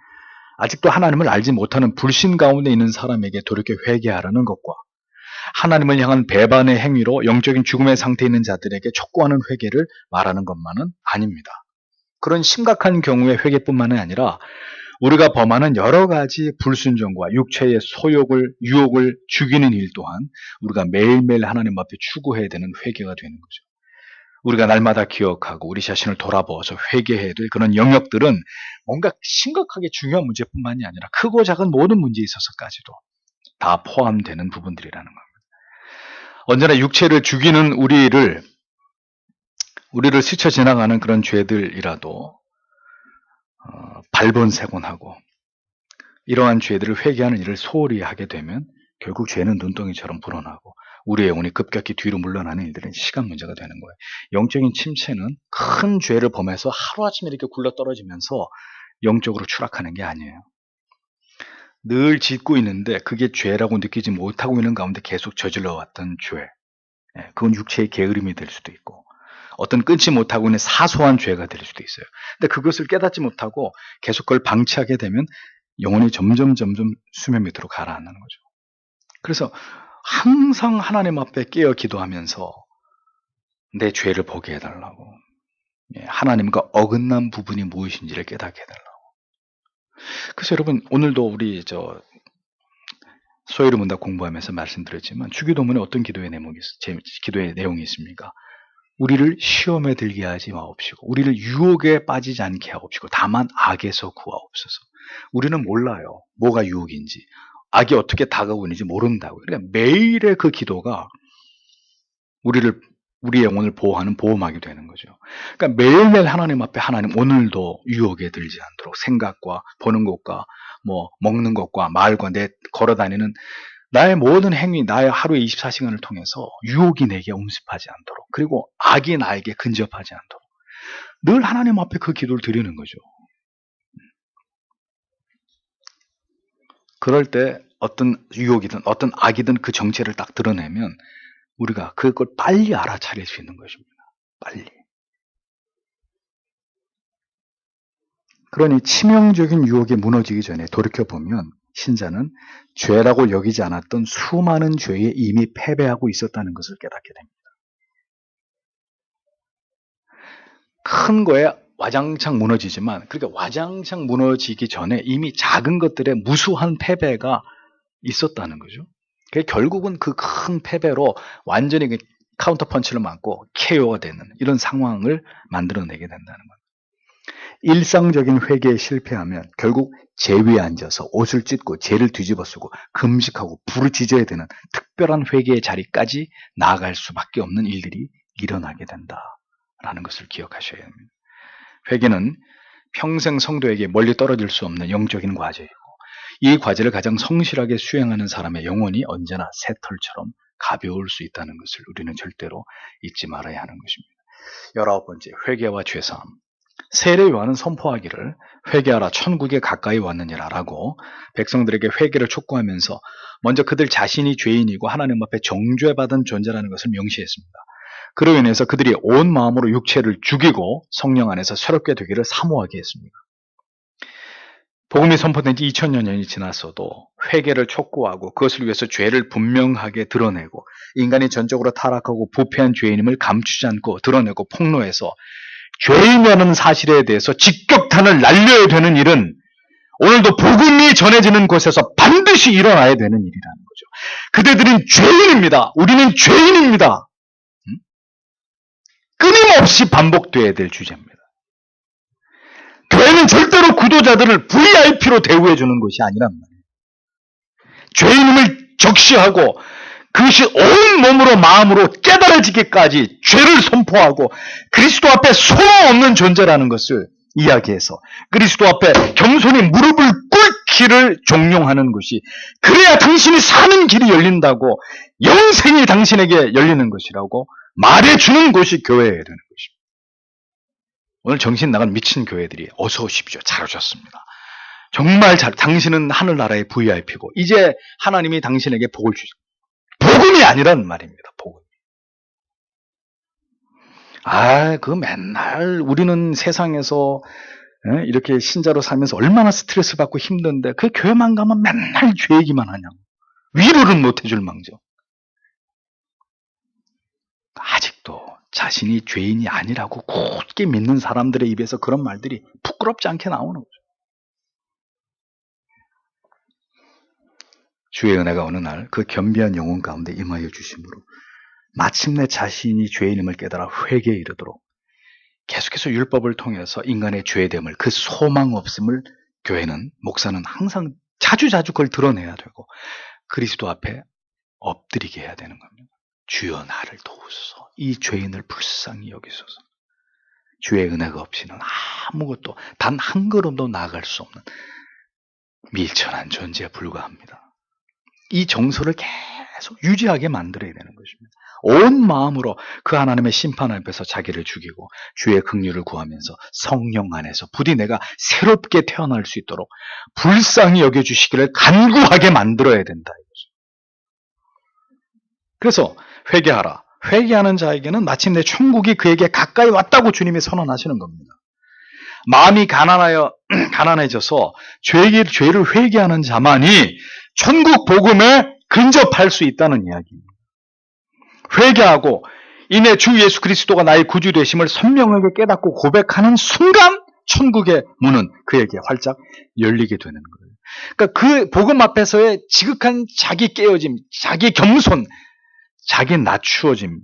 아직도 하나님을 알지 못하는 불신 가운데 있는 사람에게 돌이켜 회개하라는 것과 하나님을 향한 배반의 행위로 영적인 죽음의 상태에 있는 자들에게 촉구하는 회개를 말하는 것만은 아닙니다. 그런 심각한 경우의 회개뿐만 아니라 우리가 범하는 여러 가지 불순종과 육체의 유혹을 죽이는 일 또한 우리가 매일매일 하나님 앞에 추구해야 되는 회개가 되는 거죠. 우리가 날마다 기억하고 우리 자신을 돌아보아서 회개해야 될 그런 영역들은 뭔가 심각하게 중요한 문제뿐만이 아니라 크고 작은 모든 문제에 있어서까지도 다 포함되는 부분들이라는 겁니다. 언제나 육체를 죽이는 우리를 스쳐 지나가는 그런 죄들이라도 발본색원하고 이러한 죄들을 회개하는 일을 소홀히 하게 되면 결국 죄는 눈덩이처럼 불어나고 우리의 영혼이 급격히 뒤로 물러나는 일들은 시간 문제가 되는 거예요. 영적인 침체는 큰 죄를 범해서 하루아침에 이렇게 굴러떨어지면서 영적으로 추락하는 게 아니에요. 늘 짓고 있는데 그게 죄라고 느끼지 못하고 있는 가운데 계속 저질러왔던 죄. 그건 육체의 게으름이 될 수도 있고 어떤 끊지 못하고 있는 사소한 죄가 될 수도 있어요. 근데 그것을 깨닫지 못하고 계속 그걸 방치하게 되면 영혼이 점점 수면 밑으로 가라앉는 거죠. 그래서 항상 하나님 앞에 깨어 기도하면서 내 죄를 보게 해달라고, 하나님과 어긋난 부분이 무엇인지를 깨닫게 해달라고. 그래서 여러분 오늘도 우리 소위를 문답 공부하면서 말씀드렸지만 주기도문에 어떤 기도의 내용이 있습니까? 우리를 시험에 들게 하지 마옵시고 우리를 유혹에 빠지지 않게 하옵시고 다만 악에서 구하옵소서. 우리는 몰라요. 뭐가 유혹인지 악이 어떻게 다가오고 있는지 모른다고요. 그러니까 매일의 그 기도가 우리 영혼을 보호하는 보호막이 되는 거죠. 그러니까 매일매일 하나님 앞에 하나님 오늘도 유혹에 들지 않도록 생각과 보는 것과 먹는 것과 말과 내 걸어다니는 나의 모든 행위, 나의 하루의 24시간을 통해서 유혹이 내게 움습하지 않도록 그리고 악이 나에게 근접하지 않도록 늘 하나님 앞에 그 기도를 드리는 거죠. 그럴 때 어떤 유혹이든 어떤 악이든 그 정체를 딱 드러내면 우리가 그걸 빨리 알아차릴 수 있는 것입니다. 빨리. 그러니 치명적인 유혹에 무너지기 전에 돌이켜보면 신자는 죄라고 여기지 않았던 수많은 죄에 이미 패배하고 있었다는 것을 깨닫게 됩니다. 큰 거에 와장창 무너지지만 그렇게 와장창 무너지기 전에 이미 작은 것들의 무수한 패배가 있었다는 거죠. 결국은 그 큰 패배로 완전히 카운터 펀치를 맞고 KO가 되는 이런 상황을 만들어내게 된다는 거예요. 일상적인 회개에 실패하면 결국 제 위에 앉아서 옷을 찢고 죄를 뒤집어 쓰고 금식하고 부르짖어야 되는 특별한 회개의 자리까지 나아갈 수밖에 없는 일들이 일어나게 된다라는 것을 기억하셔야 합니다. 회개는 평생 성도에게 멀리 떨어질 수 없는 영적인 과제이고 이 과제를 가장 성실하게 수행하는 사람의 영혼이 언제나 새털처럼 가벼울 수 있다는 것을 우리는 절대로 잊지 말아야 하는 것입니다. 19번째, 회개와 죄사함. 세례 요한은 선포하기를 회개하라 천국에 가까이 왔느니라 라고 백성들에게 회개를 촉구하면서 먼저 그들 자신이 죄인이고 하나님 앞에 정죄받은 존재라는 것을 명시했습니다. 그로 인해서 그들이 온 마음으로 육체를 죽이고 성령 안에서 새롭게 되기를 사모하게 했습니다. 복음이 선포된 지 2000년이 지났어도 회개를 촉구하고 그것을 위해서 죄를 분명하게 드러내고 인간이 전적으로 타락하고 부패한 죄인임을 감추지 않고 드러내고 폭로해서 죄인이라는 사실에 대해서 직격탄을 날려야 되는 일은 오늘도 복음이 전해지는 곳에서 반드시 일어나야 되는 일이라는 거죠. 그대들은 죄인입니다. 우리는 죄인입니다. 끊임없이 반복돼야 될 주제입니다. 교회는 절대로 구도자들을 VIP로 대우해주는 것이 아니란 말이에요. 죄인임을 적시하고 그것이 온 몸으로 마음으로 깨달아지기까지 죄를 선포하고 그리스도 앞에 소망 없는 존재라는 것을 이야기해서 그리스도 앞에 겸손히 무릎을 꿇기를 종용하는 것이 그래야 당신이 사는 길이 열린다고 영생이 당신에게 열리는 것이라고 말해주는 것이 교회여야 되는 것입니다. 오늘 정신 나간 미친 교회들이 어서 오십시오. 잘 오셨습니다. 정말 당신은 하늘나라의 VIP고 이제 하나님이 당신에게 복을 주십니다. 복음이 아니란 말입니다. 복음. 그 맨날 우리는 세상에서 이렇게 신자로 살면서 얼마나 스트레스 받고 힘든데 그 교회만 가면 맨날 죄 얘기만 하냐고. 위로를 못 해줄 망정. 아직도 자신이 죄인이 아니라고 굳게 믿는 사람들의 입에서 그런 말들이 부끄럽지 않게 나오는 거죠. 주의 은혜가 어느 날 그 겸비한 영혼 가운데 임하여 주심으로 마침내 자신이 죄인임을 깨달아 회개에 이르도록 계속해서 율법을 통해서 인간의 죄됨을 그 소망 없음을 교회는 목사는 항상 자주자주 그걸 드러내야 되고 그리스도 앞에 엎드리게 해야 되는 겁니다. 주여 나를 도우소서. 이 죄인을 불쌍히 여기소서. 주의 은혜가 없이는 아무것도 단 한 걸음도 나아갈 수 없는 밀천한 존재에 불과합니다. 이 정서를 계속 유지하게 만들어야 되는 것입니다. 온 마음으로 그 하나님의 심판 앞에서 자기를 죽이고 주의 긍휼을 구하면서 성령 안에서 부디 내가 새롭게 태어날 수 있도록 불쌍히 여겨주시기를 간구하게 만들어야 된다. 그래서 회개하라. 회개하는 자에게는 마침내 천국이 그에게 가까이 왔다고 주님이 선언하시는 겁니다. 마음이 가난해져서 죄를 회개하는 자만이 천국 복음에 근접할 수 있다는 이야기입니다. 회개하고 이내 주 예수 그리스도가 나의 구주 되심을 선명하게 깨닫고 고백하는 순간 천국의 문은 그에게 활짝 열리게 되는 거예요. 그러니까 그 복음 앞에서의 지극한 자기 깨어짐, 자기 겸손, 자기 낮추어짐,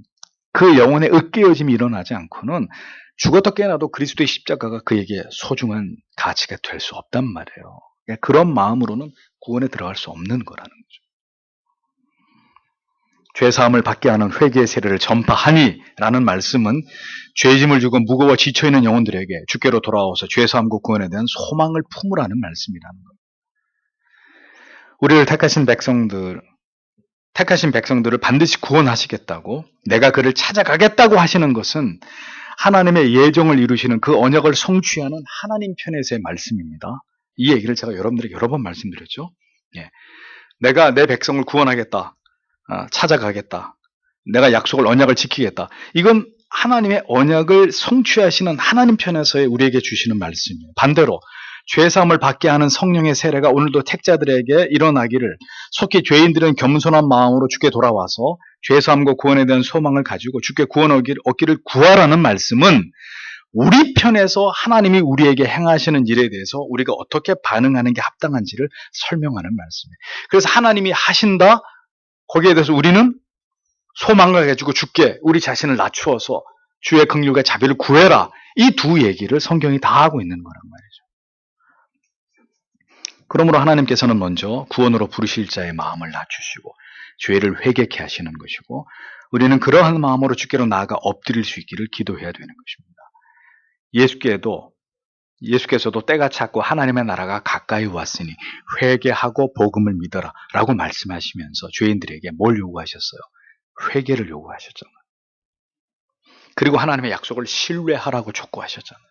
그 영혼의 으깨어짐이 일어나지 않고는 죽었다 깨어나도 그리스도의 십자가가 그에게 소중한 가치가 될 수 없단 말이에요. 그런 마음으로는 구원에 들어갈 수 없는 거라는 거죠. 죄사함을 받게 하는 회개의 세례를 전파하니 라는 말씀은 죄짐을 지고 무거워 지쳐있는 영혼들에게 주께로 돌아와서 죄사함과 구원에 대한 소망을 품으라는 말씀이라는 거예요. 우리를 택하신 백성들을 반드시 구원하시겠다고 내가 그를 찾아가겠다고 하시는 것은 하나님의 예정을 이루시는 그 언약을 성취하는 하나님 편에서의 말씀입니다. 이 얘기를 제가 여러분들에게 여러 번 말씀드렸죠. 내가 내 백성을 구원하겠다. 찾아가겠다. 내가 약속을 언약을 지키겠다. 이건 하나님의 언약을 성취하시는 하나님 편에서의 우리에게 주시는 말씀이에요. 반대로 죄사함을 받게 하는 성령의 세례가 오늘도 택자들에게 일어나기를 속히 죄인들은 겸손한 마음으로 주께 돌아와서 죄사함과 구원에 대한 소망을 가지고 주께 구원 얻기를 구하라는 말씀은 우리 편에서 하나님이 우리에게 행하시는 일에 대해서 우리가 어떻게 반응하는 게 합당한지를 설명하는 말씀이에요. 그래서 하나님이 하신다. 거기에 대해서 우리는 소망을 가지고 주께 우리 자신을 낮추어서 주의 긍휼과 자비를 구해라. 이 두 얘기를 성경이 다 하고 있는 거란 말이죠. 그러므로 하나님께서는 먼저 구원으로 부르실 자의 마음을 낮추시고 죄를 회개케 하시는 것이고 우리는 그러한 마음으로 주께로 나아가 엎드릴 수 있기를 기도해야 되는 것입니다. 예수께서도 때가 찼고 하나님의 나라가 가까이 왔으니 회개하고 복음을 믿어라 라고 말씀하시면서 죄인들에게 뭘 요구하셨어요? 회개를 요구하셨잖아요. 그리고 하나님의 약속을 신뢰하라고 촉구하셨잖아요.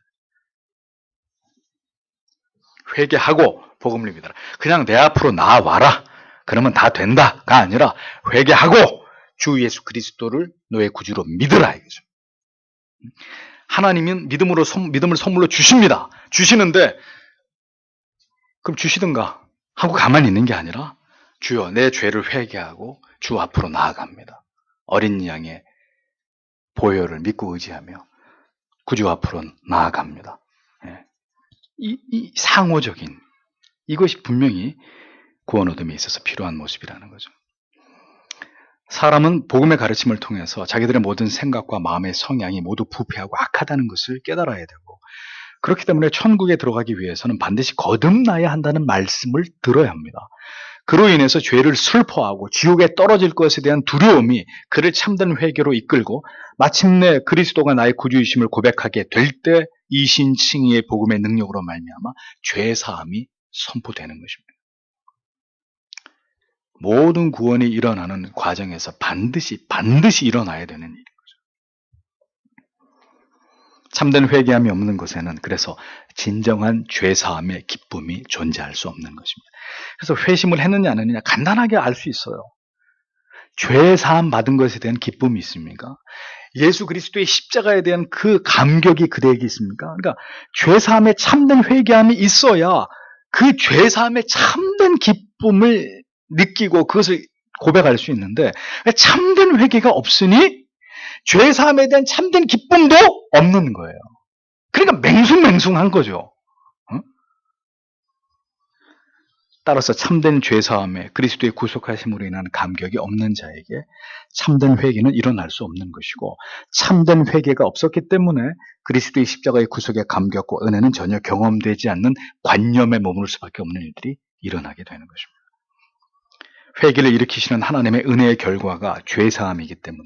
회개하고 복음을 믿어라. 그냥 내 앞으로 나와라. 그러면 다 된다가 아니라 회개하고 주 예수 그리스도를 너의 구주로 믿으라 이거죠. 하나님은 믿음을 선물로 주십니다. 주시는데 그럼 주시든가 하고 가만히 있는 게 아니라 주여 내 죄를 회개하고 주 앞으로 나아갑니다. 어린 양의 보혈을 믿고 의지하며 구주 앞으로 나아갑니다. 이 상호적인 이것이 분명히 구원 얻음에 있어서 필요한 모습이라는 거죠. 사람은 복음의 가르침을 통해서 자기들의 모든 생각과 마음의 성향이 모두 부패하고 악하다는 것을 깨달아야 되고, 그렇기 때문에 천국에 들어가기 위해서는 반드시 거듭나야 한다는 말씀을 들어야 합니다. 그로 인해서 죄를 슬퍼하고 지옥에 떨어질 것에 대한 두려움이 그를 참된 회개로 이끌고 마침내 그리스도가 나의 구주이심을 고백하게 될 때 이신칭의의 복음의 능력으로 말미암아 죄사함이 선포되는 것입니다. 모든 구원이 일어나는 과정에서 반드시 일어나야 되는 일인 거죠. 참된 회개함이 없는 곳에는 그래서 진정한 죄사함의 기쁨이 존재할 수 없는 것입니다. 그래서 회심을 했느냐 안 했느냐 간단하게 알 수 있어요. 죄사함 받은 것에 대한 기쁨이 있습니까? 예수 그리스도의 십자가에 대한 그 감격이 그대에게 있습니까? 그러니까 죄사함의 참된 회개함이 있어야 그 죄사함의 참된 기쁨을 느끼고 그것을 고백할 수 있는데, 참된 회개가 없으니 죄사함에 대한 참된 기쁨도 없는 거예요. 그러니까 맹숭맹숭한 거죠. 따라서 참된 죄사함에 그리스도의 구속하심으로 인한 감격이 없는 자에게 참된 회개는 일어날 수 없는 것이고, 참된 회개가 없었기 때문에 그리스도의 십자가의 구속의 감격과 은혜는 전혀 경험되지 않는 관념에 머무를 수밖에 없는 일들이 일어나게 되는 것입니다. 회개를 일으키시는 하나님의 은혜의 결과가 죄사함이기 때문에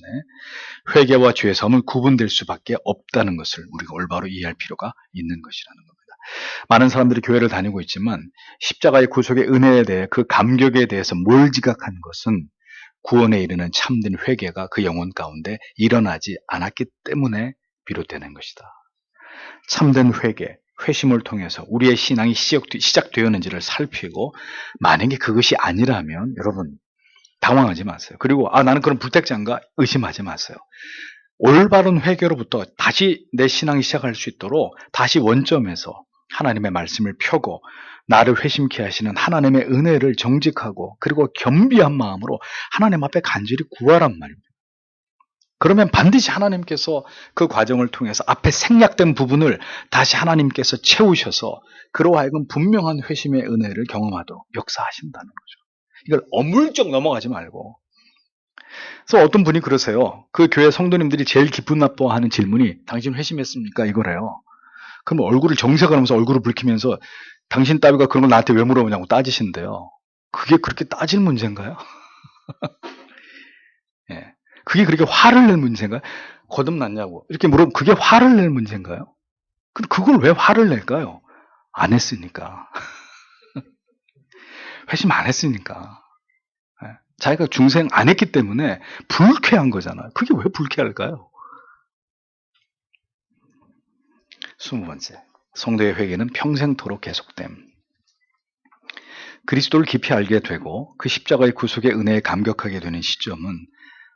회개와 죄사함은 구분될 수밖에 없다는 것을 우리가 올바로 이해할 필요가 있는 것이라는 겁니다. 많은 사람들이 교회를 다니고 있지만 십자가의 구속의 은혜에 대해 그 감격에 대해서 몰지각한 것은 구원에 이르는 참된 회개가 그 영혼 가운데 일어나지 않았기 때문에 비롯되는 것이다. 참된 회개, 회심을 통해서 우리의 신앙이 시작되었는지를 살피고, 만약에 그것이 아니라면 여러분 당황하지 마세요. 그리고 나는 그런 불택자인가 의심하지 마세요. 올바른 회개로부터 다시 내 신앙이 시작할 수 있도록 다시 원점에서 하나님의 말씀을 펴고 나를 회심케 하시는 하나님의 은혜를 정직하고 그리고 겸비한 마음으로 하나님 앞에 간절히 구하란 말입니다. 그러면 반드시 하나님께서 그 과정을 통해서 앞에 생략된 부분을 다시 하나님께서 채우셔서 그로 하여금 분명한 회심의 은혜를 경험하도록 역사하신다는 거죠. 이걸 어물쩍 넘어가지 말고. 그래서 어떤 분이 그러세요. 그 교회 성도님들이 제일 기분 나빠하는 질문이 당신 회심했습니까? 이거래요. 그럼 얼굴을 정색하면서 얼굴을 붉히면서 당신 따위가 그런 걸 나한테 왜 물어보냐고 따지신대요. 그게 그렇게 따질 문제인가요? 예. 그게 그렇게 화를 낼 문제인가요? 거듭났냐고 이렇게 물어보면 그게 화를 낼 문제인가요? 그걸 왜 화를 낼까요? 안 했으니까. 회심 안 했으니까. 예. 자기가 중생 안 했기 때문에 불쾌한 거잖아요. 그게 왜 불쾌할까요? 20번째, 성도의 회개는 평생토록 계속됨. 그리스도를 깊이 알게 되고 그 십자가의 구속의 은혜에 감격하게 되는 시점은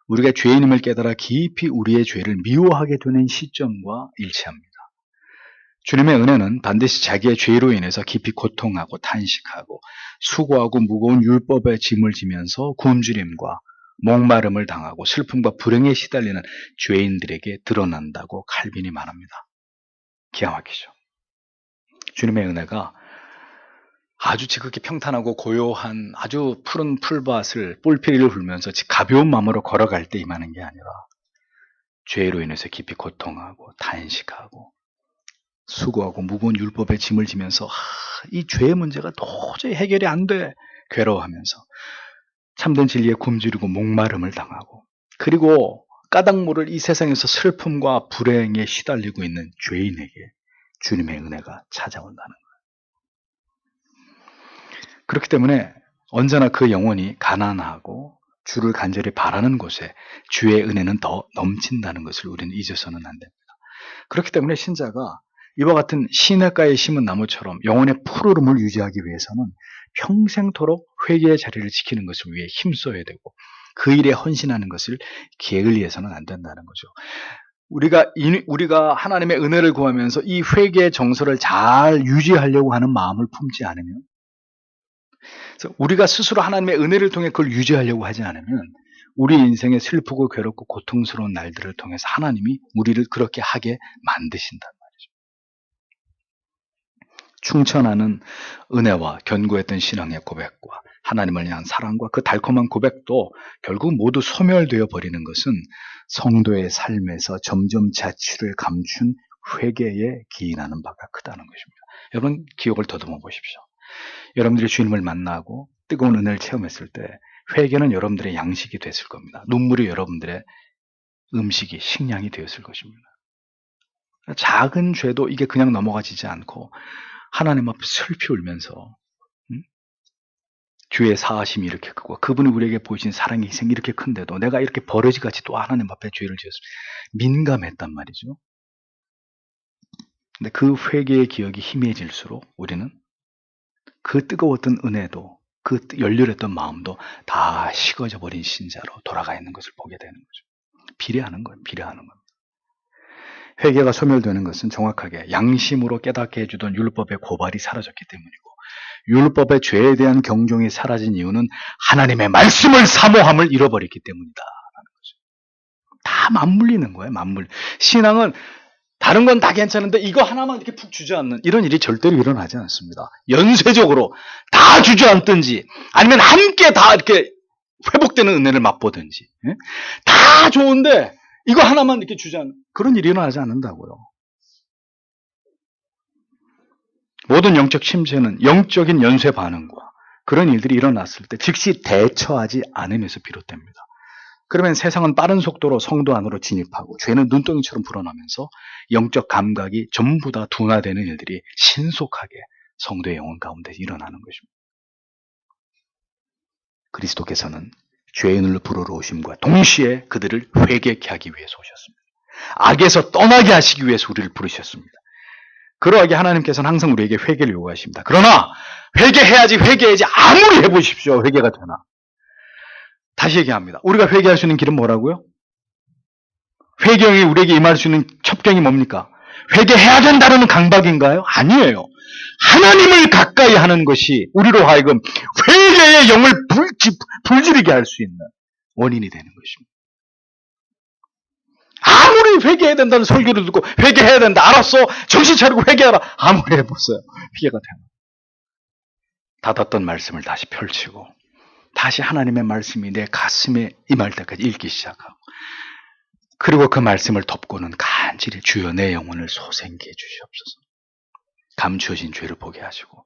우리가 죄인임을 깨달아 깊이 우리의 죄를 미워하게 되는 시점과 일치합니다. 주님의 은혜는 반드시 자기의 죄로 인해서 깊이 고통하고 탄식하고 수고하고 무거운 율법의 짐을 지면서 굶주림과 목마름을 당하고 슬픔과 불행에 시달리는 죄인들에게 드러난다고 칼빈이 말합니다. 기가 막히죠. 주님의 은혜가 아주 지극히 평탄하고 고요한 아주 푸른 풀밭을 뿔피리를 불면서 가벼운 마음으로 걸어갈 때 임하는 게 아니라 죄로 인해서 깊이 고통하고 탄식하고 수고하고 무거운 율법의 짐을 지면서 이 죄의 문제가 도저히 해결이 안 돼 괴로워하면서 참된 진리에 굶주리고 목마름을 당하고 그리고 까닭 모를 이 세상에서 슬픔과 불행에 시달리고 있는 죄인에게 주님의 은혜가 찾아온다는 거예요. 그렇기 때문에 언제나 그 영혼이 가난하고 주를 간절히 바라는 곳에 주의 은혜는 더 넘친다는 것을 우리는 잊어서는 안 됩니다. 그렇기 때문에 신자가 이와 같은 시냇가에 심은 나무처럼 영혼의 푸르름을 유지하기 위해서는 평생토록 회개의 자리를 지키는 것을 위해 힘써야 되고 그 일에 헌신하는 것을 게을리해서는 안 된다는 거죠. 우리가 하나님의 은혜를 구하면서 이 회개의 정서를 잘 유지하려고 하는 마음을 품지 않으면, 그래서 우리가 스스로 하나님의 은혜를 통해 그걸 유지하려고 하지 않으면 우리 인생의 슬프고 괴롭고 고통스러운 날들을 통해서 하나님이 우리를 그렇게 하게 만드신단 말이죠. 충천하는 은혜와 견고했던 신앙의 고백과 하나님을 향한 사랑과 그 달콤한 고백도 결국 모두 소멸되어 버리는 것은 성도의 삶에서 점점 자취를 감춘 회개에 기인하는 바가 크다는 것입니다. 여러분 기억을 더듬어 보십시오. 여러분들이 주님을 만나고 뜨거운 은혜를 체험했을 때 회개는 여러분들의 양식이 됐을 겁니다. 눈물이 여러분들의 음식이 식량이 되었을 것입니다. 작은 죄도 이게 그냥 넘어가지지 않고 하나님 앞에 슬피 울면서 주의 사하심이 이렇게 크고 그분이 우리에게 보이신 사랑의 희생이 이렇게 큰데도 내가 이렇게 버러지같이 또 하나님 앞에 죄를 지었습니다. 민감했단 말이죠. 근데 그 회개의 기억이 희미해질수록 우리는 그 뜨거웠던 은혜도 그 열렬했던 마음도 다 식어져 버린 신자로 돌아가 있는 것을 보게 되는 거죠. 비례하는 거예요. 비례하는 겁니다. 회개가 소멸되는 것은 정확하게 양심으로 깨닫게 해주던 율법의 고발이 사라졌기 때문이고 율법의 죄에 대한 경종이 사라진 이유는 하나님의 말씀을 사모함을 잃어버렸기 때문이다라는 거죠. 다 맞물리는 거예요. 맞물. 신앙은 다른 건 다 괜찮은데 이거 하나만 이렇게 푹 주저앉는 이런 일이 절대로 일어나지 않습니다. 연쇄적으로 다 주저앉든지 아니면 함께 다 이렇게 회복되는 은혜를 맛보든지 다 좋은데 이거 하나만 이렇게 주저앉는 그런 일이 일어나지 않는다고요. 모든 영적 침체는 영적인 연쇄 반응과 그런 일들이 일어났을 때 즉시 대처하지 않으면서 비롯됩니다. 그러면 세상은 빠른 속도로 성도 안으로 진입하고 죄는 눈덩이처럼 불어나면서 영적 감각이 전부 다 둔화되는 일들이 신속하게 성도의 영혼 가운데 일어나는 것입니다. 그리스도께서는 죄인을 부르러 오심과 동시에 그들을 회개케 하기 위해서 오셨습니다. 악에서 떠나게 하시기 위해서 우리를 부르셨습니다. 그러하게 하나님께서는 항상 우리에게 회개를 요구하십니다. 그러나 회개해야지 아무리 해보십시오. 회개가 되나. 다시 얘기합니다. 우리가 회개할 수 있는 길은 뭐라고요? 회개형이 우리에게 임할 수 있는 첩경이 뭡니까? 회개해야 된다는 강박인가요? 아니에요. 하나님을 가까이 하는 것이 우리로 하여금 회개의 영을 불지르게 할 수 있는 원인이 되는 것입니다. 아무리 회개해야 된다는 설교를 듣고 회개해야 된다. 알았어. 정신 차리고 회개하라. 아무리 해보세요. 회개가 되나. 닫았던 말씀을 다시 펼치고 다시 하나님의 말씀이 내 가슴에 임할 때까지 읽기 시작하고 그리고 그 말씀을 덮고는 간절히 주여 내 영혼을 소생케 해주시옵소서. 감추어진 죄를 보게 하시고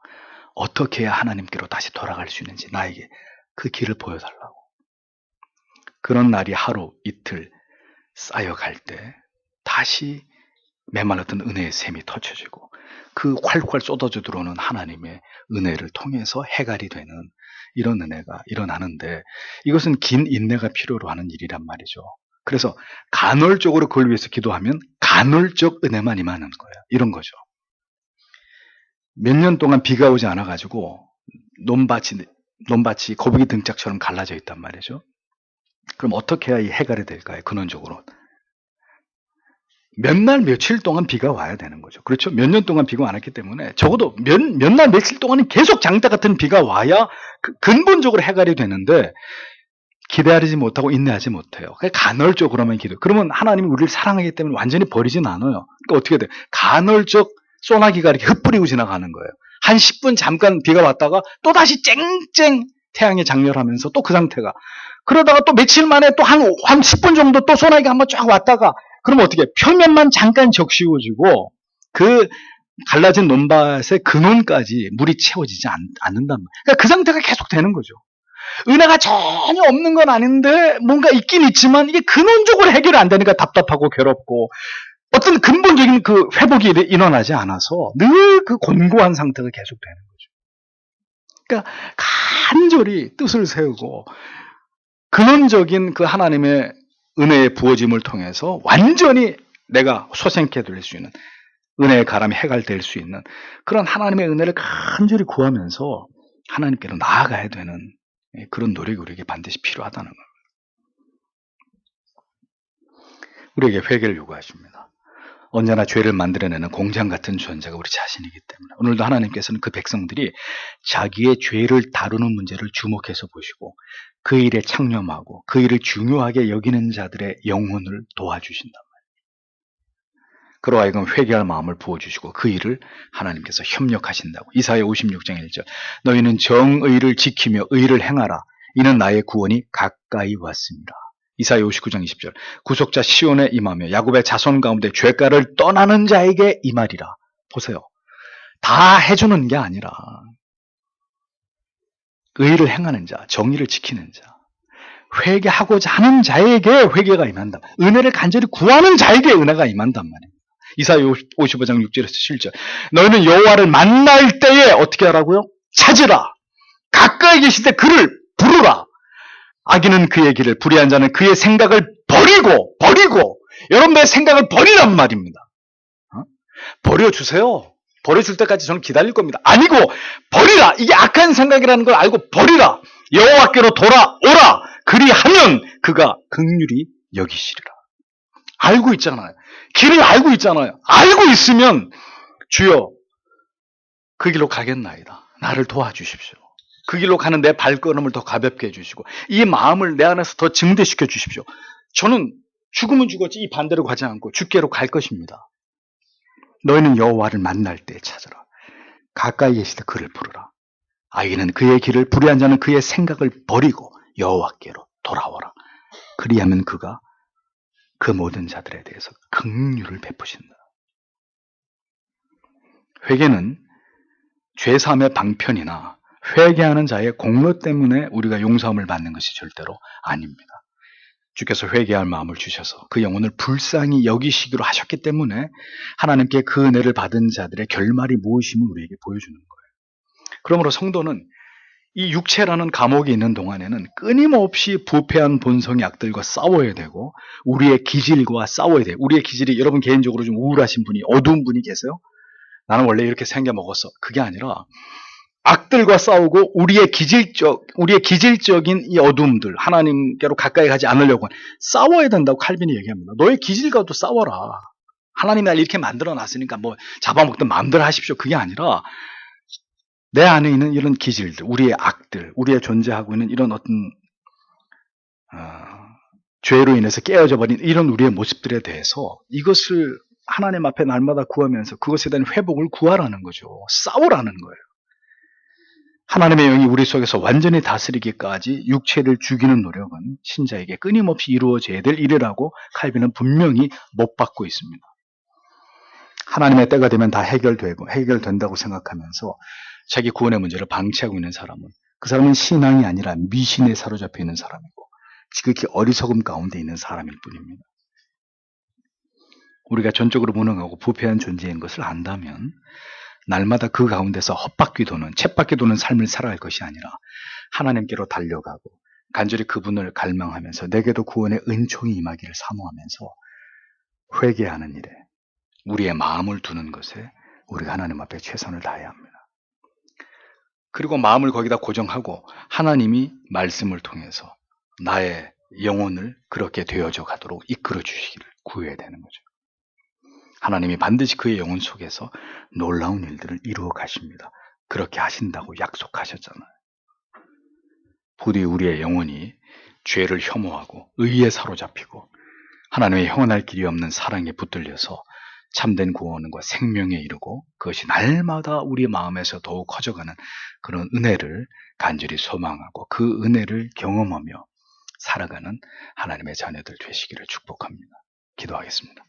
어떻게 해야 하나님께로 다시 돌아갈 수 있는지 나에게 그 길을 보여달라고. 그런 날이 하루 이틀 쌓여갈 때 다시 메말랐던 은혜의 샘이 터쳐지고 그 활활 쏟아져 들어오는 하나님의 은혜를 통해서 해갈이 되는 이런 은혜가 일어나는데 이것은 긴 인내가 필요로 하는 일이란 말이죠. 그래서 간헐적으로 그걸 위해서 기도하면 간헐적 은혜만 임하는 거예요. 이런 거죠. 몇 년 동안 비가 오지 않아가지고 논밭이 거북이 등짝처럼 갈라져 있단 말이죠. 그럼 어떻게 해야 이 해갈이 될까요? 근원적으로. 몇 날 며칠 동안 비가 와야 되는 거죠. 그렇죠? 몇 년 동안 비가 안 왔기 때문에 적어도 몇 날 며칠 동안은 계속 장대 같은 비가 와야 근본적으로 해갈이 되는데 기대하지 못하고 인내하지 못해요. 간헐적으로만 기도. 그러면 하나님이 우리를 사랑하기 때문에 완전히 버리진 않아요. 그러니까 어떻게 돼? 간헐적 소나기가 이렇게 흩뿌리고 지나가는 거예요. 한 10분 잠깐 비가 왔다가 또 다시 쨍쨍 태양이 장렬하면서 또 그 상태가. 그러다가 또 며칠 만에 또 한 10분 정도 또 소나기가 한번 쫙 왔다가 그럼 어떻게 해? 표면만 잠깐 적시워지고 그 갈라진 논밭의 근원까지 물이 채워지지 않는단 말이에요. 그러니까 그 상태가 계속 되는 거죠. 은혜가 전혀 없는 건 아닌데 뭔가 있긴 있지만 이게 근원적으로 해결이 안 되니까 답답하고 괴롭고 어떤 근본적인 그 회복이 일어나지 않아서 늘 그 곤고한 상태가 계속 되는 거죠. 그러니까 간절히 뜻을 세우고 근원적인 그 하나님의 은혜의 부어짐을 통해서 완전히 내가 소생케 될 수 있는 은혜의 가람이 해갈될 수 있는 그런 하나님의 은혜를 간절히 구하면서 하나님께로 나아가야 되는 그런 노력이 우리에게 반드시 필요하다는 겁니다. 우리에게 회개를 요구하십니다. 언제나 죄를 만들어내는 공장 같은 존재가 우리 자신이기 때문에 오늘도 하나님께서는 그 백성들이 자기의 죄를 다루는 문제를 주목해서 보시고 그 일에 창념하고 그 일을 중요하게 여기는 자들의 영혼을 도와주신단 말이에요. 그로 하여금 회개할 마음을 부어주시고 그 일을 하나님께서 협력하신다고. 이사야 56장 1절 너희는 정의를 지키며 의를 행하라. 이는 나의 구원이 가까이 왔습니다. 이사야 59장 20절 구속자 시온에 임하며 야곱의 자손 가운데 죄가를 떠나는 자에게 임하리라. 보세요. 다 해주는 게 아니라 의를 행하는 자, 정의를 지키는 자, 회개하고자 하는 자에게 회개가 임한다. 은혜를 간절히 구하는 자에게 은혜가 임한단 말입니다. 이사야 55장 6절에서 7절 너희는 여호와를 만날 때에 어떻게 하라고요? 찾으라. 가까이 계실 때 그를 부르라. 악인은 그의 길을, 불의한 자는 그의 생각을 버리고 여러분의 생각을 버리란 말입니다. 버려주세요. 버려줄 때까지 저는 기다릴 겁니다. 아니고 버리라. 이게 악한 생각이라는 걸 알고 버리라. 여호와께로 돌아오라. 그리하면 그가 긍휼히 여기시리라. 알고 있잖아요. 길을 알고 있잖아요. 알고 있으면 주여 그 길로 가겠나이다. 나를 도와주십시오. 그 길로 가는 내 발걸음을 더 가볍게 해주시고 이 마음을 내 안에서 더 증대시켜 주십시오. 저는 죽으면 죽었지 이 반대로 가지 않고 주께로 갈 것입니다. 너희는 여호와를 만날 때 찾으라. 가까이 계실 때 그를 부르라. 악인은 그의 길을, 불의한 자는 그의 생각을 버리고 여호와께로 돌아오라. 그리하면 그가 그 모든 자들에 대해서 긍휼을 베푸신다. 회개는 죄사함의 방편이나 회개하는 자의 공로 때문에 우리가 용서함을 받는 것이 절대로 아닙니다. 주께서 회개할 마음을 주셔서 그 영혼을 불쌍히 여기시기로 하셨기 때문에 하나님께 그 은혜를 받은 자들의 결말이 무엇임을 우리에게 보여주는 거예요. 그러므로 성도는 이 육체라는 감옥에 있는 동안에는 끊임없이 부패한 본성의 악들과 싸워야 되고 우리의 기질과 싸워야 돼요. 우리의 기질이 여러분 개인적으로 좀 우울하신 분이 어두운 분이 계세요? 나는 원래 이렇게 생겨 먹었어. 그게 아니라 악들과 싸우고 우리의 기질적인 이 어둠들, 하나님께로 가까이 가지 않으려고 싸워야 된다고 칼빈이 얘기합니다. 너의 기질과도 싸워라. 하나님이 날 이렇게 만들어 놨으니까 뭐 잡아먹든 마음대로 하십시오. 그게 아니라 내 안에 있는 이런 기질들, 우리의 악들, 우리의 존재하고 있는 이런 어떤 죄로 인해서 깨어져 버린 이런 우리의 모습들에 대해서 이것을 하나님 앞에 날마다 구하면서 그것에 대한 회복을 구하라는 거죠. 싸우라는 거예요. 하나님의 영이 우리 속에서 완전히 다스리기까지 육체를 죽이는 노력은 신자에게 끊임없이 이루어져야 될 일이라고 칼빈은 분명히 못 받고 있습니다. 하나님의 때가 되면 다 해결된다고 생각하면서 자기 구원의 문제를 방치하고 있는 사람은 그 사람은 신앙이 아니라 미신에 사로잡혀 있는 사람이고 지극히 어리석음 가운데 있는 사람일 뿐입니다. 우리가 전적으로 무능하고 부패한 존재인 것을 안다면 날마다 그 가운데서 헛바퀴 도는 쳇바퀴 도는 삶을 살아갈 것이 아니라 하나님께로 달려가고 간절히 그분을 갈망하면서 내게도 구원의 은총이 임하기를 사모하면서 회개하는 일에 우리의 마음을 두는 것에 우리가 하나님 앞에 최선을 다해야 합니다. 그리고 마음을 거기다 고정하고 하나님이 말씀을 통해서 나의 영혼을 그렇게 되어져 가도록 이끌어 주시기를 구해야 되는 거죠. 하나님이 반드시 그의 영혼 속에서 놀라운 일들을 이루어 가십니다. 그렇게 하신다고 약속하셨잖아요. 부디 우리의 영혼이 죄를 혐오하고 의에 사로잡히고 하나님의 형언할 길이 없는 사랑에 붙들려서 참된 구원과 생명에 이르고 그것이 날마다 우리 마음에서 더욱 커져가는 그런 은혜를 간절히 소망하고 그 은혜를 경험하며 살아가는 하나님의 자녀들 되시기를 축복합니다. 기도하겠습니다.